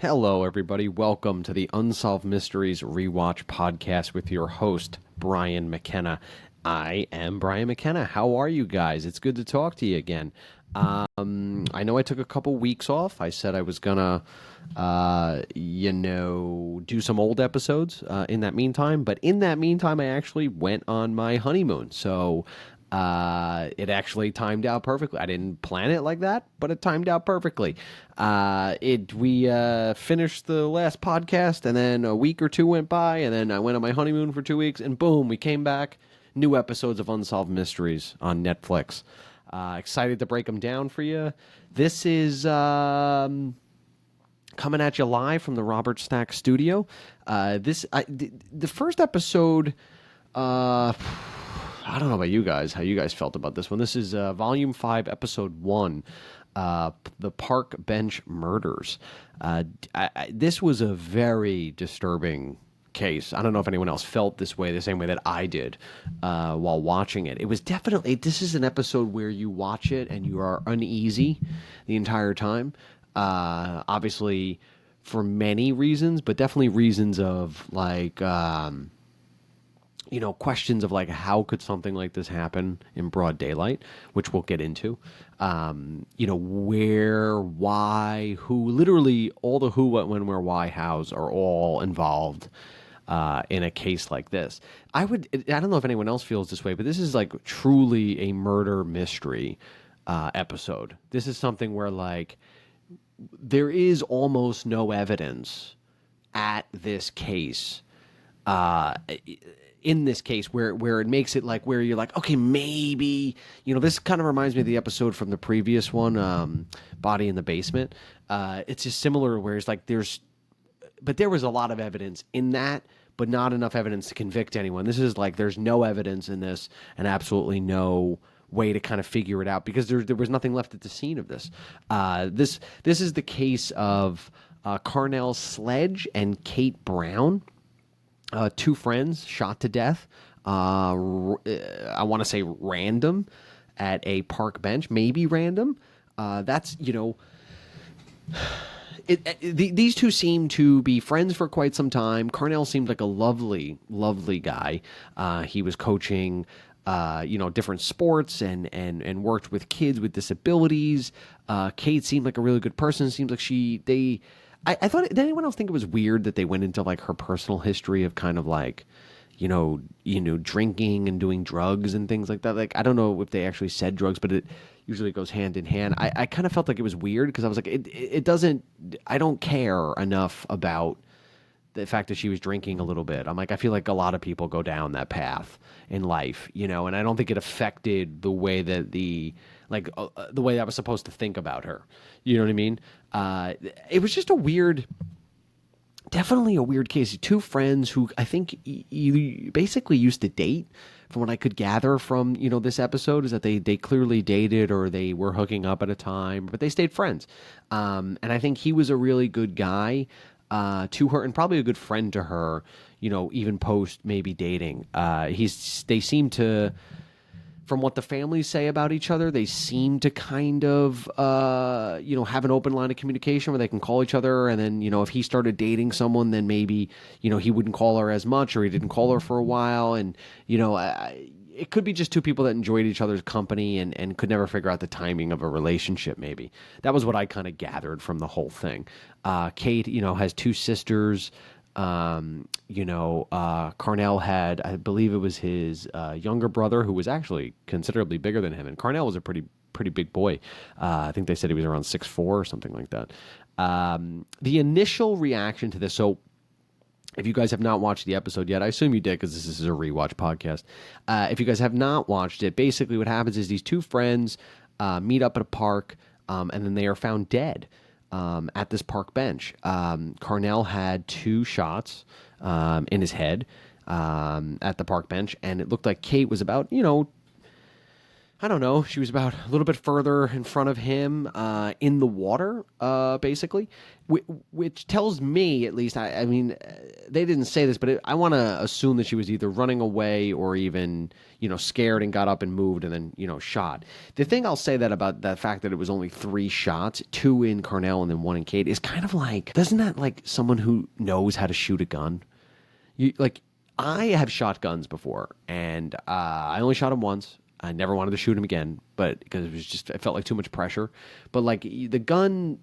Hello, everybody. Welcome to the Unsolved Mysteries Rewatch podcast with your host, Bryan McKenna. I am Bryan McKenna. How are you guys? It's good to talk to you again. I know I took a couple weeks off. I said I was gonna, do some old episodes in that meantime. But in that meantime, I actually went on my honeymoon. So it actually timed out perfectly. I didn't plan it like that, but it timed out perfectly. We finished the last podcast, and then a week or two went by, and then I went on my honeymoon for 2 weeks, and boom, we came back. New episodes of Unsolved Mysteries on Netflix. Excited to break them down for you. This is coming at you live from the Robert Stack Studio. The first episode. I don't know about you guys, how you guys felt about this one. This is Volume 5, Episode 1, The Park Bench Murders. This was a very disturbing case. I don't know if anyone else felt this way, the same way that I did while watching it. It was definitely, this is an episode where you watch it and you are uneasy the entire time. Obviously, for many reasons, but definitely reasons of like... questions of like how could something like this happen in broad daylight, which we'll get into. Where, why, who, literally all the who, what, when, where, why, hows are all involved in a case like this. I don't know if anyone else feels this way, but this is like truly a murder mystery episode. This is something where like there is almost no evidence at this case. In this case where it makes it like where you're like, okay, maybe, this kind of reminds me of the episode from the previous one, Body in the Basement. It's just similar where it's like but there was a lot of evidence in that, but not enough evidence to convict anyone. This is like there's no evidence in this and absolutely no way to kind of figure it out because there was nothing left at the scene of this. This is the case of Carnell Sledge and Kate Brown. Two friends shot to death. I want to say random at a park bench, maybe random. These two seem to be friends for quite some time. Carnell seemed like a lovely, lovely guy. He was coaching, different sports and worked with kids with disabilities. Kate seemed like a really good person. It seems like I thought, did anyone else think it was weird that they went into like her personal history of kind of like, drinking and doing drugs and things like that? Like, I don't know if they actually said drugs, but it usually goes hand in hand. I kind of felt like it was weird because I was like, I don't care enough about the fact that she was drinking a little bit. I'm like, I feel like a lot of people go down that path in life, and I don't think it affected the way that the way I was supposed to think about her. You know what I mean? It was just definitely a weird case. Two friends who I think you basically used to date, from what I could gather from, this episode, is that they clearly dated or they were hooking up at a time, but they stayed friends. And I think he was a really good guy to her and probably a good friend to her, even post maybe dating. They seem to, from what the families say about each other, they seem to kind of, have an open line of communication where they can call each other. And then, if he started dating someone, then maybe, he wouldn't call her as much, or he didn't call her for a while. And, it could be just two people that enjoyed each other's company and could never figure out the timing of a relationship, maybe. That was what I kind of gathered from the whole thing. Kate, has two sisters. Carnell had, I believe it was his younger brother who was actually considerably bigger than him. And Carnell was a pretty big boy. I think they said he was around 6'4" or something like that. The initial reaction to this, so if you guys have not watched the episode yet, I assume you did because this is a rewatch podcast. If you guys have not watched it, basically what happens is these two friends meet up at a park, and then they are found dead at this park bench. Carnell had two shots in his head at the park bench, and it looked like Kate was about, I don't know. She was about a little bit further in front of him in the water, basically, which tells me, at least, I mean, they didn't say this, but I want to assume that she was either running away or even, scared and got up and moved and then, shot. The thing I'll say that about the fact that it was only 3 shots, 2 in Carnell and then 1 in Kate, is kind of like, doesn't that like someone who knows how to shoot a gun? I have shot guns before, and I only shot him once. I never wanted to shoot him again, but because it felt like too much pressure. But like the gun,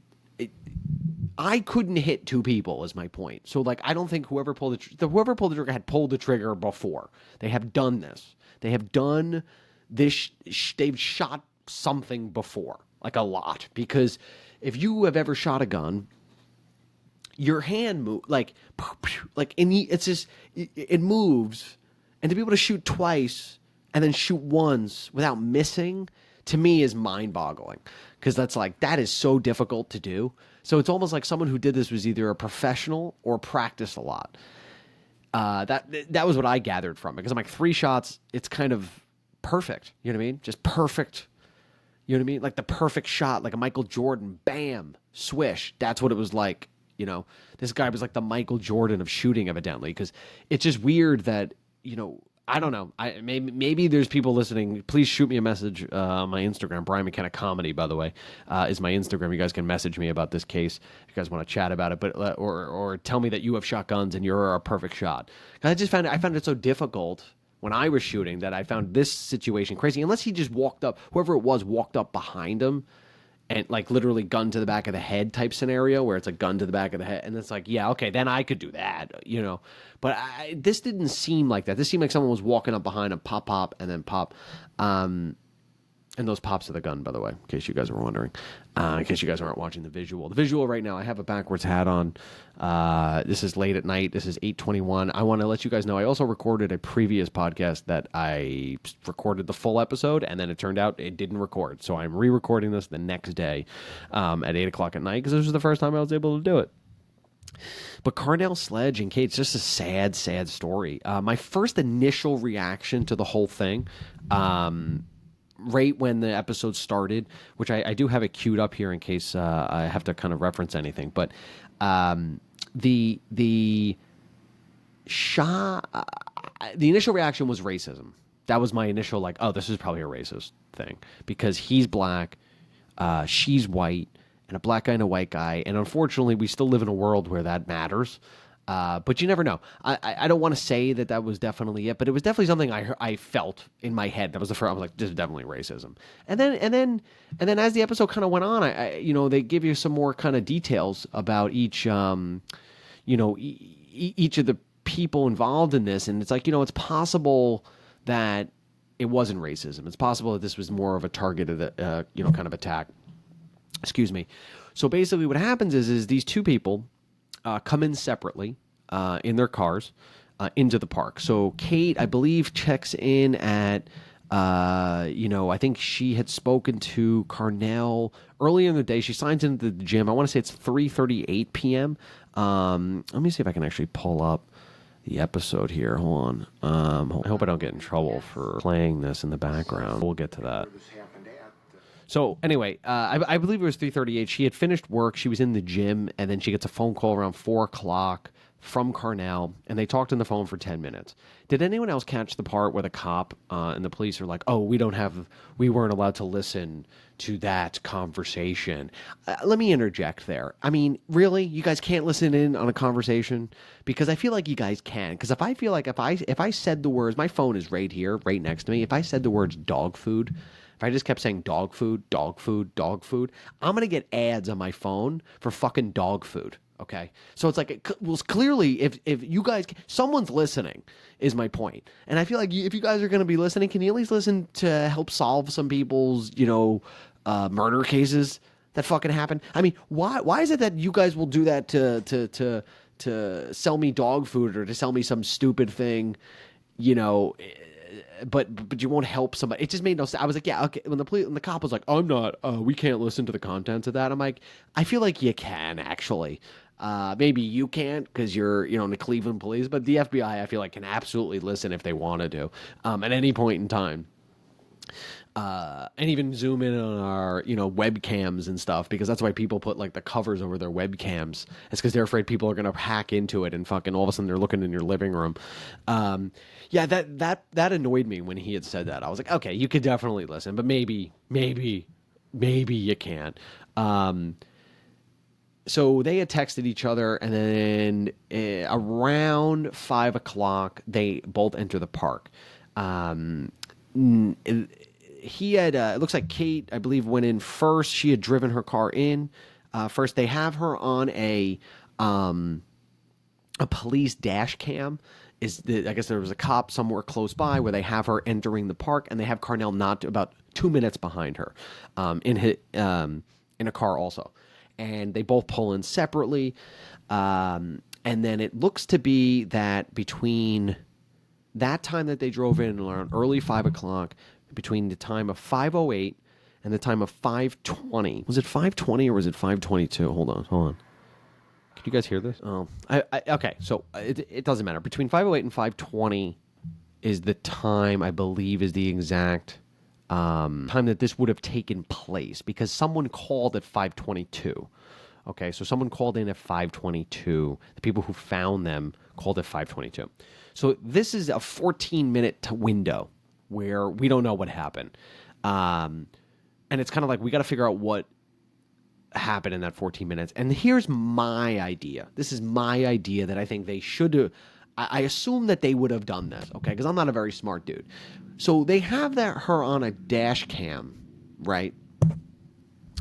I couldn't hit 2 people is my point. So like I don't think whoever pulled the trigger had pulled the trigger before. They have done this. They have done this. They've shot something before, like a lot. Because if you have ever shot a gun, your hand move it's just it moves, and to be able to shoot twice and then shoot once without missing, to me, is mind-boggling. Because that is so difficult to do. So it's almost like someone who did this was either a professional or practiced a lot. That was what I gathered from it. Because I'm like, 3 shots, it's kind of perfect. You know what I mean? Just perfect. You know what I mean? Like the perfect shot, like a Michael Jordan, bam, swish. That's what it was like. This guy was like the Michael Jordan of shooting, evidently. Because it's just weird that, I don't know. Maybe there's people listening. Please shoot me a message on my Instagram. Bryan McKenna Comedy, by the way, is my Instagram. You guys can message me about this case if you guys want to chat about it, but or tell me that you have shotguns and you're a perfect shot. I found it so difficult when I was shooting that I found this situation crazy. Unless he just walked up, whoever it was walked up behind him. And like literally gun to the back of the head type scenario where it's a gun to the back of the head. And it's like, yeah, okay, then I could do that, But this didn't seem like that. This seemed like someone was walking up behind him, pop, pop, and then pop. And those pops of the gun, by the way, in case you guys were wondering. In case you guys aren't watching the visual. The visual right now, I have a backwards hat on. This is late at night. This is 8:21. I want to let you guys know I also recorded a previous podcast that I recorded the full episode, and then it turned out it didn't record. So I'm re-recording this the next day at 8 o'clock at night, because this was the first time I was able to do it. But Carnell Sledge and Kate, it's just a sad, sad story. My first initial reaction to the whole thing, right when the episode started, which I do have it queued up here in case I have to kind of reference anything, but the initial reaction was racism. That was my initial like, oh, this is probably a racist thing because he's black, she's white, and a black guy and a white guy, and unfortunately, we still live in a world where that matters. But you never know. I don't want to say that was definitely it, but it was definitely something I felt in my head. That was the first. I was like, this is definitely racism. And then as the episode kind of went on, they give you some more kind of details about each each of the people involved in this, and it's like, it's possible that it wasn't racism. It's possible that this was more of a targeted kind of attack. Excuse me. So basically, what happens is these 2 people come in separately in their cars into the park. So Kate, I believe, checks in at, I think she had spoken to Carnell earlier in the day. She signs into the gym. I want to say it's 3:38 p.m. Let me see if I can actually pull up the episode here. Hold on. I hope I don't get in trouble for playing this in the background. We'll get to that. So anyway, I believe it was 3:38. She had finished work. She was in the gym, and then she gets a phone call around 4 o'clock from Carnell, and they talked on the phone for 10 minutes. Did anyone else catch the part where the cop and the police are like, oh, we weren't allowed to listen to that conversation? Let me interject there. I mean, really? You guys can't listen in on a conversation? Because I feel like you guys can. Because if I feel like if I said the words, my phone is right here, right next to me. If I said the words dog food, if I just kept saying dog food, dog food, dog food, I'm going to get ads on my phone for fucking dog food, okay? So it's like, well, clearly, if you guys, someone's listening is my point. And I feel like if you guys are going to be listening, can you at least listen to help solve some people's, murder cases that fucking happen? I mean, why is it that you guys will do that to sell me dog food or to sell me some stupid thing, but you won't help somebody. It just made no sense. I was like, yeah, okay. When the cop was like, we can't listen to the contents of that. I'm like, I feel like you can actually. Maybe you can't because you're, in the Cleveland police, but the FBI, I feel like, can absolutely listen if they want to do, at any point in time. And even zoom in on our, webcams and stuff, because that's why people put like the covers over their webcams. It's because they're afraid people are going to hack into it and fucking all of a sudden they're looking in your living room. Yeah, that annoyed me when he had said that. I was like, okay, you could definitely listen, but maybe you can't. So they had texted each other, and then around 5 o'clock, they both enter the park. He had, it looks like Kate, I believe, went in first. She had driven her car in. First, they have her on a police dash cam. I guess there was a cop somewhere close by where they have her entering the park, and they have Carnell not about 2 minutes behind her, in a car also. And they both pull in separately. And then it looks to be that between that time that they drove in around early 5 o'clock, between the time of 5:08 and the time of 5:20. Was it 5:20 or was it 5:22? Hold on. Can you guys hear this? Oh, okay. So it doesn't matter. Between 5:08 and 5:20 is the time, I believe, is the exact time that this would have taken place, because someone called at 5:22. Okay, so someone called in at 5:22. The people who found them called at 5:22. So this is a 14-minute window where we don't know what happened. And it's kind of like we got to figure out what happened in that 14 minutes. And here's my idea. This is my idea that I think they should have. I assume that they would have done this, okay? Because I'm not a very smart dude. So they have her on a dash cam, right?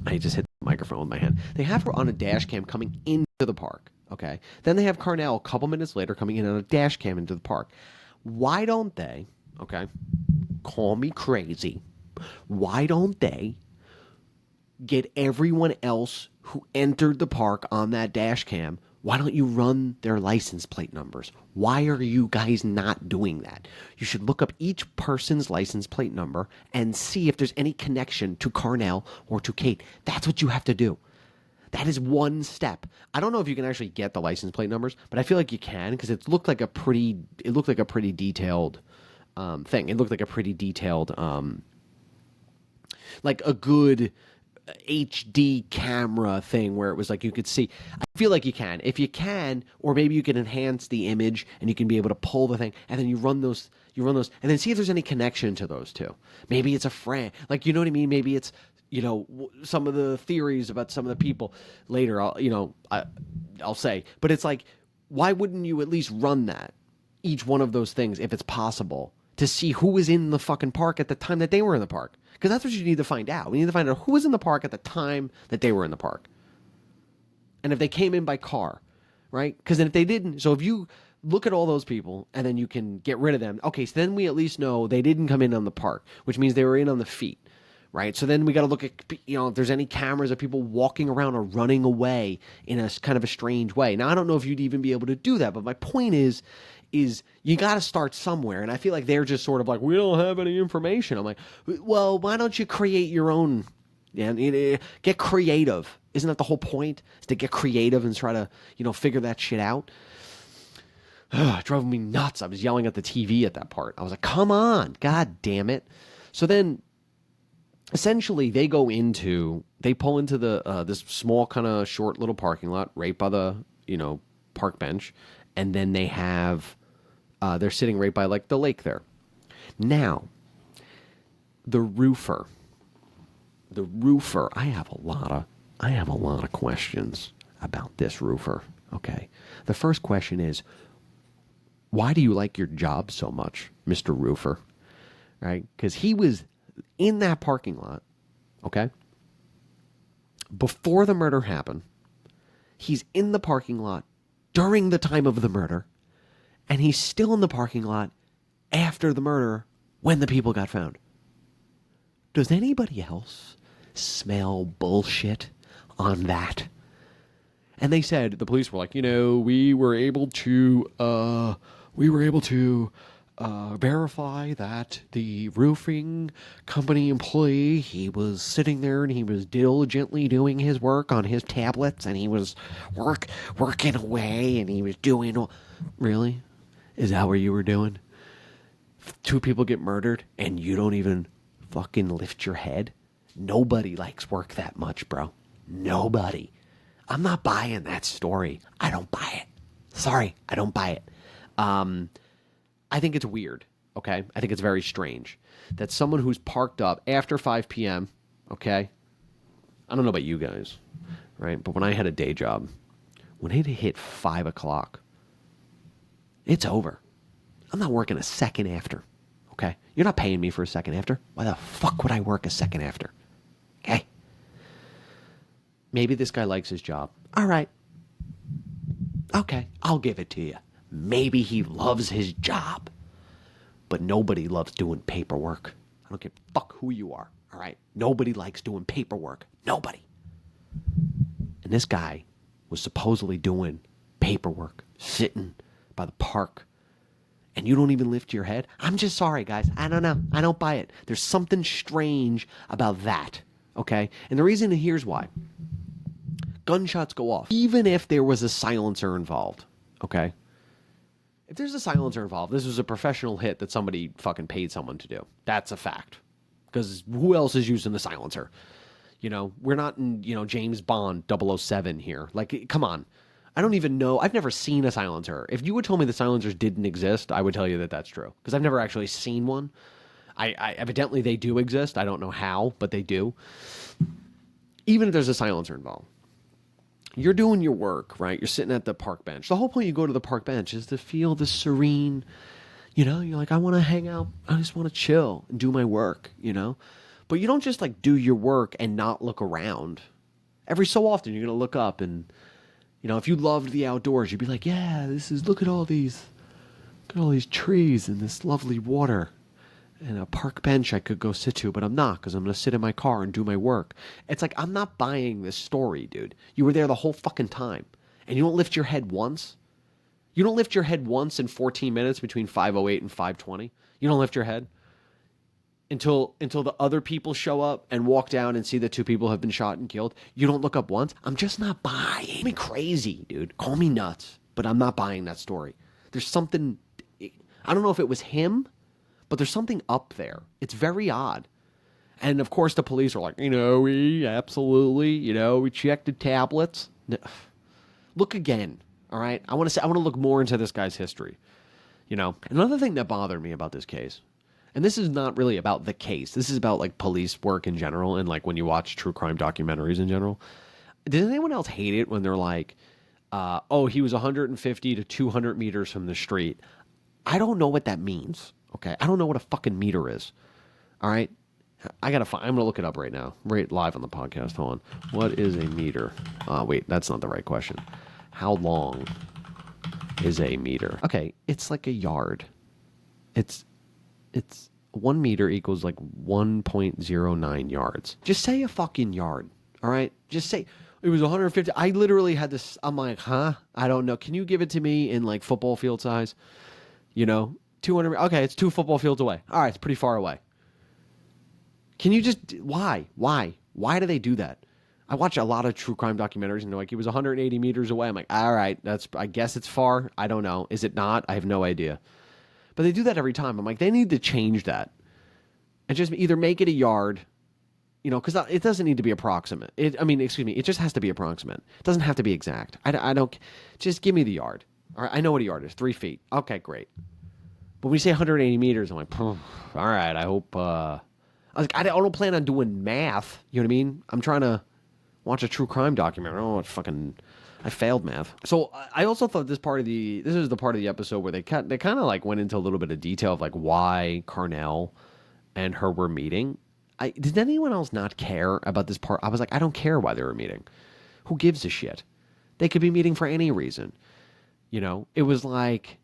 I just hit the microphone with my hand. They have her on a dash cam coming into the park, okay? Then they have Carnell a couple minutes later coming in on a dash cam into the park. Why don't they, okay, call me crazy, why don't they get everyone else who entered the park on that dash cam? Why don't you run their license plate numbers? Why are you guys not doing that? You should look up each person's license plate number and see if there's any connection to Carnell or to Kate. That's what you have to do. That is one step. I don't know if you can actually get the license plate numbers, but I feel like you can, because it looked like a pretty detailed thing. It looked like a pretty detailed, like a good HD camera thing where it was like you could see. I feel like you can. If you can, or maybe you can enhance the image and you can be able to pull the thing, and then you run those, and then see if there's any connection to those two. Maybe it's a friend. Like, you know what I mean? Maybe it's, some of the theories about some of the people later, I'll say. But it's like, why wouldn't you at least run that, each one of those things, if it's possible, to see who was in the fucking park at the time that they were in the park? Because that's what you need to find out. We need to find out who was in the park at the time that they were in the park. And if they came in by car, right? Because then if they didn't, so if you look at all those people and then you can get rid of them, okay, so then we at least know they didn't come in on the park, which means they were in on the feet, right? So then we got to look at, if there's any cameras of people walking around or running away in a kind of a strange way. Now, I don't know if you'd even be able to do that, but my point is you got to start somewhere. And I feel like they're just sort of like, we don't have any information. I'm like, well, why don't you create your own? Yeah, get creative. Isn't that the whole point? Is to get creative and try to, figure that shit out. It drove me nuts. I was yelling at the TV at that part. I was like, come on, God damn it. So then essentially they pull into this small kind of short little parking lot right by the, park bench. And then they have, they're sitting right by like the lake there. Now, the roofer, I have a lot of questions about this roofer. Okay. The first question is, why do you like your job so much, Mr. Roofer? Right? Because he was in that parking lot, okay, before the murder happened. He's in the parking lot during the time of the murder, and he's still in the parking lot after the murder when the people got found. Does anybody else smell bullshit on that? And they said, the police were like, we were able to verify that the roofing company employee, he was sitting there and he was diligently doing his work on his tablets, and he was working away, and he was doing. Really? Is that what you were doing? 2 people get murdered and you don't even fucking lift your head? Nobody likes work that much, bro. Nobody. I'm not buying that story. I don't buy it. Sorry, I don't buy it. I think it's weird, okay? I think it's very strange that someone who's parked up after 5 p.m., okay? I don't know about you guys, right? But when I had a day job, when it hit 5 o'clock, it's over. I'm not working a second after, okay? You're not paying me for a second after. Why the fuck would I work a second after? Okay? Maybe this guy likes his job. All right. Okay, I'll give it to you. Maybe he loves his job. But nobody loves doing paperwork. I don't give a fuck who you are, all right? Nobody likes doing paperwork. Nobody. And this guy was supposedly doing paperwork, sitting by the park, and you don't even lift your head? I'm just sorry, guys. I don't know. I don't buy it. There's something strange about that, okay? And the reason, here's why. Gunshots go off, even if there was a silencer involved, okay? If there's a silencer involved, this was a professional hit that somebody fucking paid someone to do. That's a fact. Because who else is using the silencer? You know, we're not in, James Bond 007 here. Like, come on. I don't even know. I've never seen a silencer. If you would tell me the silencers didn't exist, I would tell you that that's true. Because I've never actually seen one. I evidently they do exist. I don't know how, but they do. Even if there's a silencer involved. You're doing your work, right? You're sitting at the park bench. The whole point you go to the park bench is to feel the serene, you're like, I want to hang out. I just want to chill and do my work, But you don't just like do your work and not look around. Every so often you're going to look up and, if you loved the outdoors, you'd be like, yeah, look at all these trees and this lovely water. And a park bench I could go sit to, but I'm not because I'm going to sit in my car and do my work. It's like, I'm not buying this story, dude. You were there the whole fucking time. And you don't lift your head once? You don't lift your head once in 14 minutes between 5:08 and 5:20? You don't lift your head? Until the other people show up and walk down and see that 2 people have been shot and killed? You don't look up once? I'm just not buying. Call me crazy, dude. Call me nuts. But I'm not buying that story. There's something... I don't know if it was him... But there's something up there. It's very odd. And, of course, the police are like, we absolutely, we checked the tablets. No. Look again, all right? I want to look more into this guy's history. Another thing that bothered me about this case, and this is not really about the case. This is about, like, police work in general and, like, when you watch true crime documentaries in general. Does anyone else hate it when they're like, he was 150 to 200 meters from the street? I don't know what that means. Okay, I don't know what a fucking meter is. All right, I'm gonna look it up right now, right live on the podcast. Hold on. What is a meter? Wait, that's not the right question. How long is a meter? Okay, it's like a yard. It's 1 meter equals like 1.09 yards. Just say a fucking yard. All right, just say it was 150. I literally had this. I'm like, huh? I don't know. Can you give it to me in like football field size? 200, okay, it's 2 football fields away. All right, it's pretty far away. Can you just, why? Why do they do that? I watch a lot of true crime documentaries and they're like, he was 180 meters away. I'm like, all right, I guess it's far. I don't know. Is it not? I have no idea. But they do that every time. I'm like, they need to change that. And just either make it a yard, because it doesn't need to be approximate. It just has to be approximate. It doesn't have to be exact. I don't, just give me the yard. All right, I know what a yard is, 3 feet. Okay, great. But when you say 180 meters, I'm like, all right, I hope... I don't plan on doing math. You know what I mean? I'm trying to watch a true crime documentary. I failed math. So I also thought this is the part of the episode where they kind of like went into a little bit of detail of like why Carnell and her were meeting. Did anyone else not care about this part? I was like, I don't care why they were meeting. Who gives a shit? They could be meeting for any reason. It was like...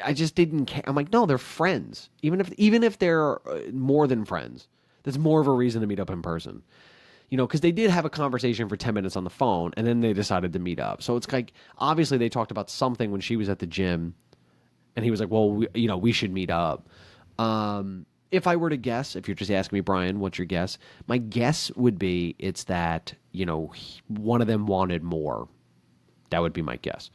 I just didn't care. I'm like, no, they're friends. Even if they're more than friends, that's more of a reason to meet up in person. Because they did have a conversation for 10 minutes on the phone, and then they decided to meet up. So it's like, obviously they talked about something when she was at the gym, and he was like, well, we should meet up. If I were to guess, if you're just asking me, Brian, what's your guess? My guess would be it's that, one of them wanted more. That would be my guess.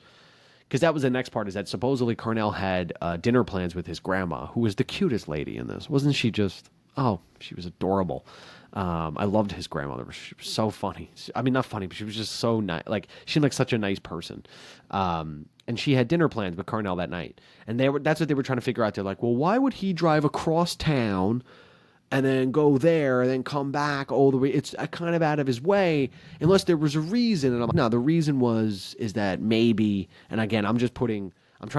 Because that was the next part, is that supposedly Carnell had dinner plans with his grandma, who was the cutest lady in this. Wasn't she just Oh, she was adorable. I loved his grandmother. She was so funny. I mean, not funny, but she was just so nice. Like, she seemed like such a nice person. And she had dinner plans with Carnell that night. And that's what they were trying to figure out. They're like, well, why would he drive across town and then go there and then come back all the way? It's kind of out of his way, unless there was a reason. And I'm like, no, the reason is that maybe, and again, I'm trying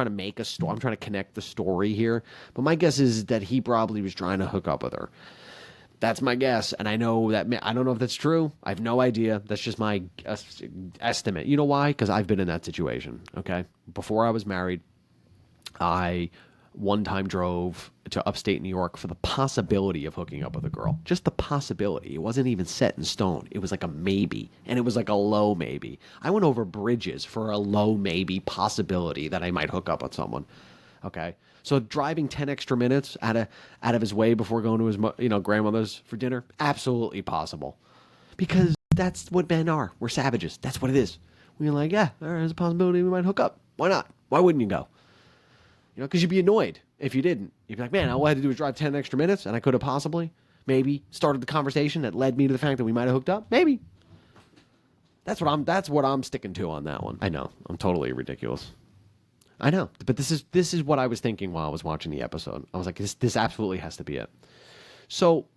to make a story. I'm trying to connect the story here. But my guess is that he probably was trying to hook up with her. That's my guess. And I know that, I don't know if that's true. I have no idea. That's just my estimate. You know why? Because I've been in that situation, okay? Before I was married, I one time drove to upstate New York for the possibility of hooking up with a girl. Just the possibility. It wasn't even set in stone. It was like a maybe. And it was like a low maybe. I went over bridges for a low maybe possibility that I might hook up with someone. Okay? So driving 10 extra minutes out of his way before going to his grandmother's for dinner, absolutely possible. Because that's what men are. We're savages. That's what it is. We're like, yeah, there's a possibility we might hook up. Why not? Why wouldn't you go? Because you'd be annoyed if you didn't. You'd be like, man, all I had to do was drive 10 extra minutes, and I could have possibly, maybe, started the conversation that led me to the fact that we might have hooked up. Maybe. That's what I'm sticking to on that one. I know. I'm totally ridiculous. I know. But this is what I was thinking while I was watching the episode. I was like, this absolutely has to be it. So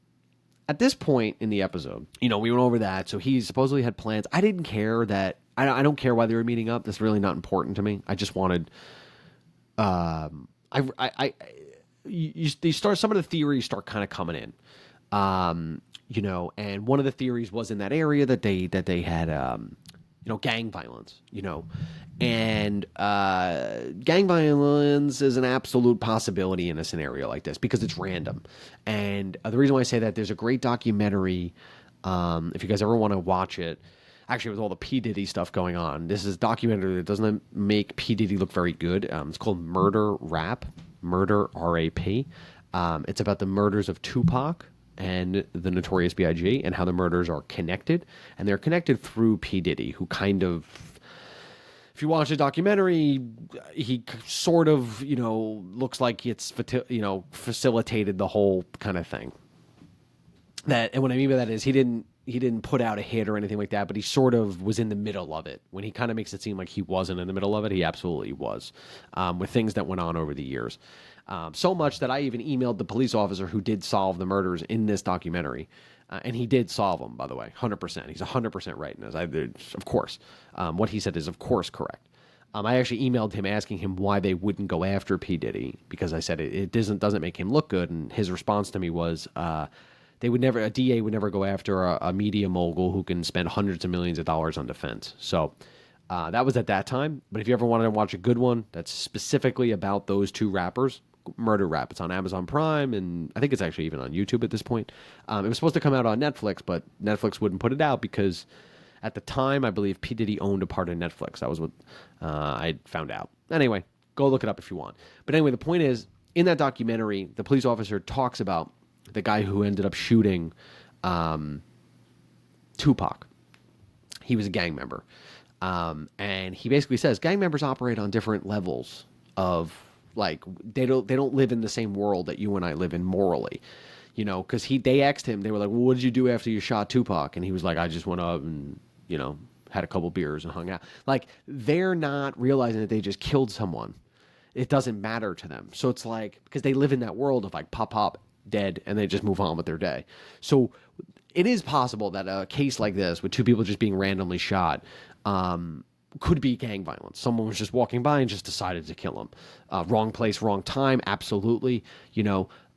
at this point in the episode, we went over that. So he supposedly had plans. I didn't care that. I don't care why they were meeting up. That's really not important to me. I just wanted... some of the theories start kind of coming in, and one of the theories was in that area that they had, gang violence, and gang violence is an absolute possibility in a scenario like this because it's random. And the reason why I say that, there's a great documentary, if you guys ever want to watch it, actually with all the P. Diddy stuff going on. This is a documentary that doesn't make P. Diddy look very good. It's called Murder Rap, Murder R-A-P. It's about the murders of Tupac and the Notorious B.I.G. and how the murders are connected. And they're connected through P. Diddy, who kind of, if you watch the documentary, he sort of, looks like it's, facilitated the whole kind of thing. And what I mean by that is he didn't put out a hit or anything like that, but he sort of was in the middle of it. When he kind of makes it seem like he wasn't in the middle of it, he absolutely was, with things that went on over the years. So much that I even emailed the police officer who did solve the murders in this documentary. And he did solve them, by the way, 100%. He's 100% right in this. Of course. What he said is, of course, correct. I actually emailed him asking him why they wouldn't go after P. Diddy, because I said it doesn't make him look good. And his response to me was, a DA would never go after a media mogul who can spend hundreds of millions of dollars on defense. So that was at that time. But if you ever wanted to watch a good one that's specifically about those two rappers, Murder Rap, it's on Amazon Prime, and I think it's actually even on YouTube at this point. It was supposed to come out on Netflix, but Netflix wouldn't put it out because at the time, I believe P. Diddy owned a part of Netflix. That was what I found out. Anyway, go look it up if you want. But anyway, the point is, in that documentary, the police officer talks about the guy who ended up shooting Tupac. He was a gang member. And he basically says gang members operate on different levels of, like, they don't live in the same world that you and I live in morally. Because they asked him, they were like, well, what did you do after you shot Tupac? And he was like, I just went up and, had a couple beers and hung out. Like, they're not realizing that they just killed someone. It doesn't matter to them. So it's like, because they live in that world of like pop, dead, and they just move on with their day. So it is possible that a case like this with two people just being randomly shot could be gang violence. Someone was just walking by and just decided to kill him. Wrong place, wrong time, absolutely.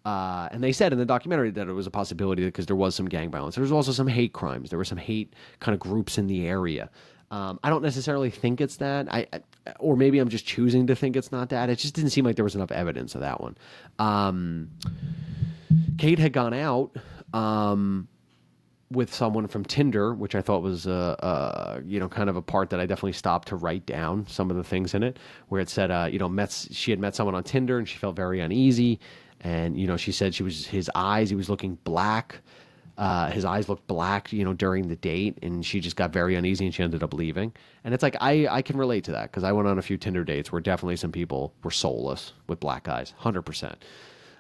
And they said in the documentary that it was a possibility because there was some gang violence. There was also some hate crimes. There were some hate kind of groups in the area. I don't necessarily think it's that. Or maybe I'm just choosing to think it's not that. It just didn't seem like there was enough evidence of that one. Kate had gone out with someone from Tinder, which I thought was kind of a part that I definitely stopped to write down some of the things in it, where it said she had met someone on Tinder and she felt very uneasy, and she said he was looking black. His eyes looked black, during the date, and she just got very uneasy and she ended up leaving. And it's like, I can relate to that because I went on a few Tinder dates where definitely some people were soulless with black eyes, 100%.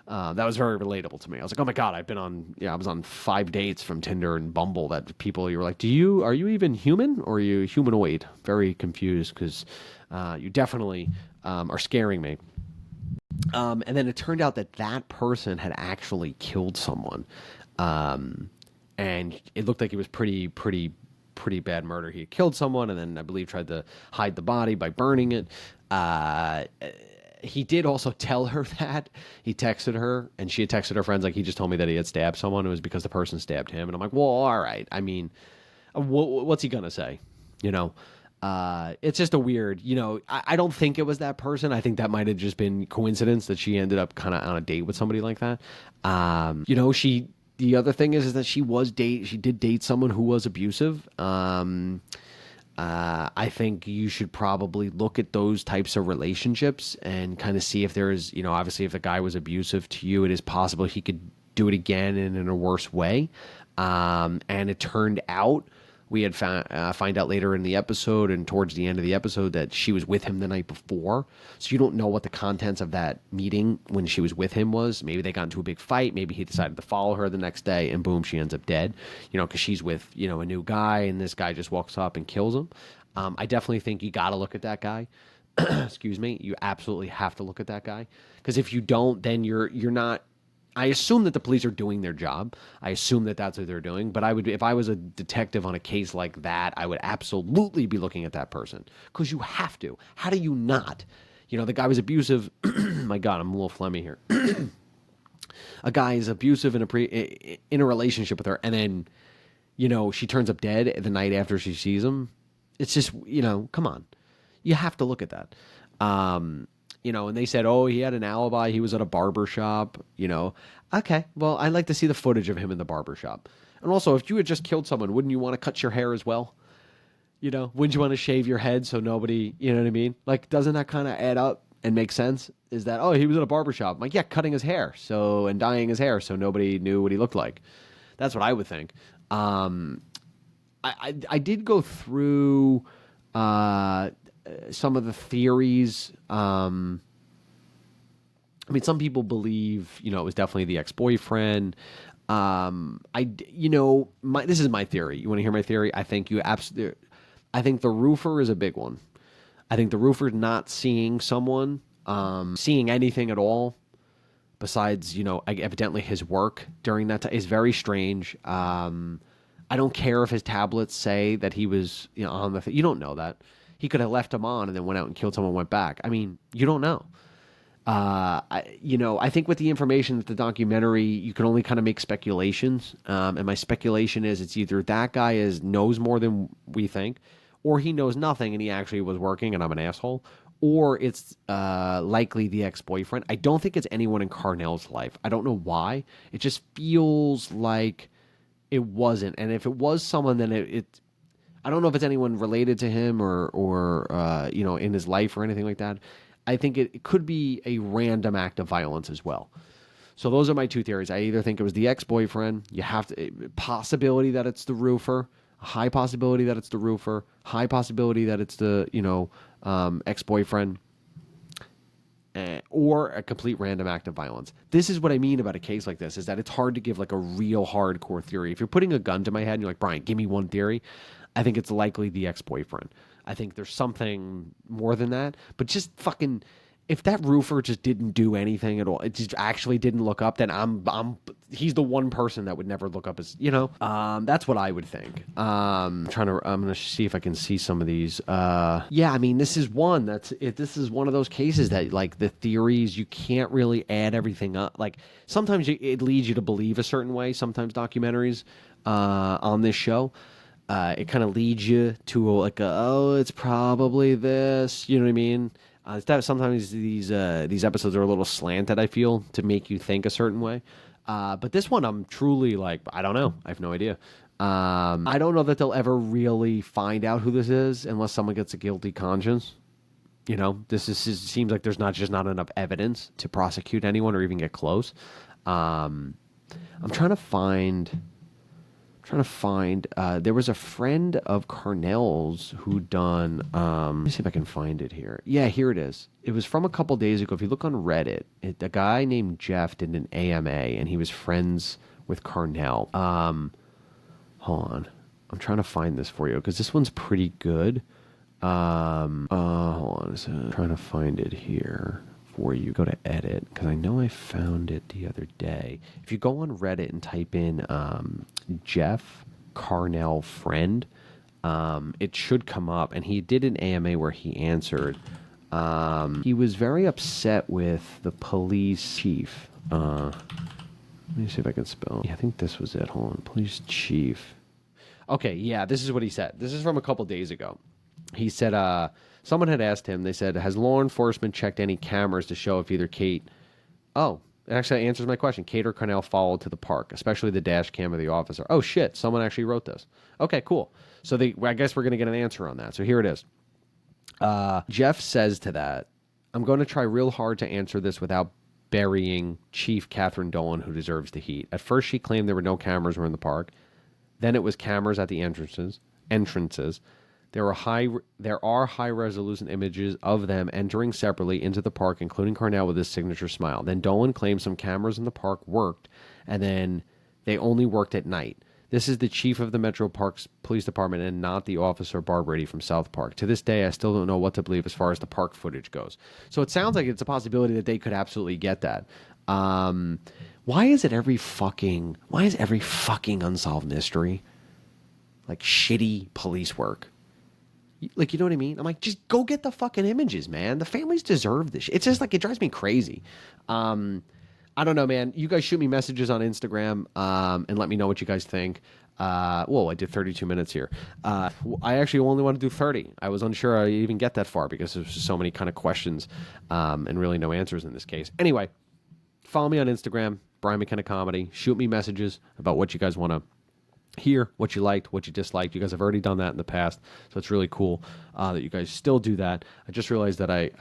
That was very relatable to me. I was like, oh my God, I was on 5 dates from Tinder and Bumble that people, you were like, are you even human or are you humanoid? Very confused because you definitely are scaring me. And then it turned out that person had actually killed someone. And it looked like it was pretty bad murder. He had killed someone and then I believe tried to hide the body by burning it. He did also tell her that. He texted her, and she had texted her friends, like, he just told me that he had stabbed someone. It was because the person stabbed him. And I'm like, well, all right. I mean, what's he going to say? You know? It's just a weird, I don't think it was that person. I think that might have just been coincidence that she ended up kind of on a date with somebody like that. The other thing is that she did date someone who was abusive. I think you should probably look at those types of relationships and kind of see if there is, obviously if the guy was abusive to you, it is possible he could do it again and in a worse way. And it turned out, we had find out later in the episode and towards the end of the episode that she was with him the night before. So you don't know what the contents of that meeting when she was with him was. Maybe they got into a big fight. Maybe he decided to follow her the next day and boom, she ends up dead, because she's with, a new guy and this guy just walks up and kills him. I definitely think you got to look at that guy. Excuse me. You absolutely have to look at that guy. Because if you don't, then you're not. I assume that the police are doing their job. I assume that that's what they're doing. But if I was a detective on a case like that, I would absolutely be looking at that person because you have to. How do you not? The guy was abusive. My God, I'm a little phlegmy here. A guy is abusive in a relationship with her, and then, she turns up dead the night after she sees him. It's just, come on. You have to look at that. And they said, oh, he had an alibi. He was at a barber shop, Okay, well, I'd like to see the footage of him in the barber shop. And also, if you had just killed someone, wouldn't you want to cut your hair as well? Wouldn't you want to shave your head so nobody, you know what I mean? Like, doesn't that kind of add up and make sense? Is that, oh, he was at a barber shop. I'm like, yeah, cutting his hair and dyeing his hair so nobody knew what he looked like. That's what I would think. I did go through some of the theories. Some people believe, it was definitely the ex-boyfriend. This is my theory. You want to hear my theory? I think I think the roofer is a big one. I think the roofer not seeing someone, seeing anything at all besides, evidently his work during that time is very strange. I don't care if his tablets say that he was, on the. You don't know that. He could have left him on and then went out and killed someone and went back. I mean, you don't know. I think with the information that the documentary, you can only kind of make speculations. And my speculation is it's either that guy knows more than we think, or he knows nothing and he actually was working and I'm an asshole, or it's likely the ex-boyfriend. I don't think it's anyone in Carnell's life. I don't know why. It just feels like it wasn't. And if it was someone, then I don't know if it's anyone related to him or in his life or anything like that. I think it could be a random act of violence as well. So those are my two theories. I either think it was the ex-boyfriend. You have to possibility that it's the roofer. A high possibility that it's the roofer. High possibility that it's the ex-boyfriend. Or a complete random act of violence. This is what I mean about a case like this, is that it's hard to give like a real hardcore theory. If you're putting a gun to my head and you're like, Brian, give me one theory, I think it's likely the ex-boyfriend. I think there's something more than that. But just fucking, if that roofer just didn't do anything at all, it just actually didn't look up, then he's the one person that would never look up as, that's what I would think. I'm going to see if I can see some of these. This is one this is one of those cases that like the theories, you can't really add everything up. Like sometimes it leads you to believe a certain way. Sometimes documentaries, on this show, it kind of leads you to it's probably this, you know what I mean? Sometimes these episodes are a little slanted, I feel, to make you think a certain way. But this one, I'm truly like, I don't know. I have no idea. I don't know that they'll ever really find out who this is unless someone gets a guilty conscience. Seems like there's not enough evidence to prosecute anyone or even get close. I'm trying to find trying to find. There was a friend of Carnell's who done. Let me see if I can find it here. Yeah, here it is. It was from a couple days ago. If you look on Reddit, a guy named Jeff did an AMA, and he was friends with Carnell. Hold on, I'm trying to find this for you because this one's pretty good. Hold on, I'm trying to find it here for you. Go to edit because I know I found it the other day. If you go on Reddit and type in Jeff Carnell friend, it should come up. And he did an AMA where he answered. He was very upset with the police chief. Let me see if I can spell. Yeah, I think this was it. Hold on, police chief. Okay, yeah, this is what he said. This is from a couple days ago. He said, someone had asked him, they said, has law enforcement checked any cameras to show if either Kate... Oh, it actually answers my question. Kate or Carnell followed to the park, especially the dash cam of the officer. Oh, shit, someone actually wrote this. Okay, cool. So I guess we're going to get an answer on that. So here it is. Jeff says to that, I'm going to try real hard to answer this without burying Chief Catherine Dolan, who deserves the heat. At first, she claimed there were no cameras in the park. Then it was cameras at the entrances. There are high-resolution images of them entering separately into the park, including Carnell with his signature smile. Then Dolan claimed some cameras in the park worked, and then they only worked at night. This is the chief of the Metro Parks Police Department and not the officer Barb Brady from South Park. To this day, I still don't know what to believe as far as the park footage goes. So it sounds like it's a possibility that they could absolutely get that. Why is every fucking unsolved mystery like shitty police work? Like, you know what I mean? I'm like, just go get the fucking images, man. The families deserve this shit. It's just like, it drives me crazy. I don't know, man. You guys shoot me messages on Instagram and let me know what you guys think. Whoa, I did 32 minutes here. I actually only want to do 30. I was unsure I'd even get that far because there's so many kind of questions and really no answers in this case. Anyway, follow me on Instagram, Bryan McKenna Comedy. Shoot me messages about what you guys want to hear, what you liked, what you disliked. You guys have already done that in the past, so it's really cool that you guys still do that. I just realized that I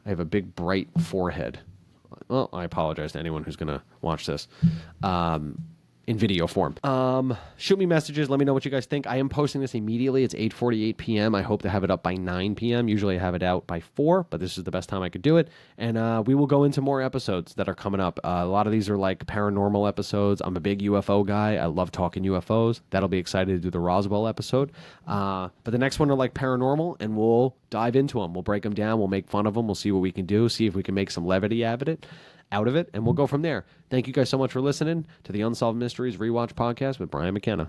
have a big bright forehead. Well, I apologize to anyone who's going to watch this in video form. Shoot me messages. Let me know what you guys think. I am posting this immediately. It's 8:48 p.m. I hope to have it up by 9 p.m. Usually I have it out by 4, but this is the best time I could do it. And we will go into more episodes that are coming up. A lot of these are like paranormal episodes. I'm a big UFO guy. I love talking UFOs. That'll be excited to do the Roswell episode. But the next one are like paranormal, and we'll dive into them. We'll break them down. We'll make fun of them. We'll see what we can do. See if we can make some levity out of it, and we'll go from there. Thank you guys so much for listening to the Unsolved Mysteries Rewatch podcast with Bryan McKenna.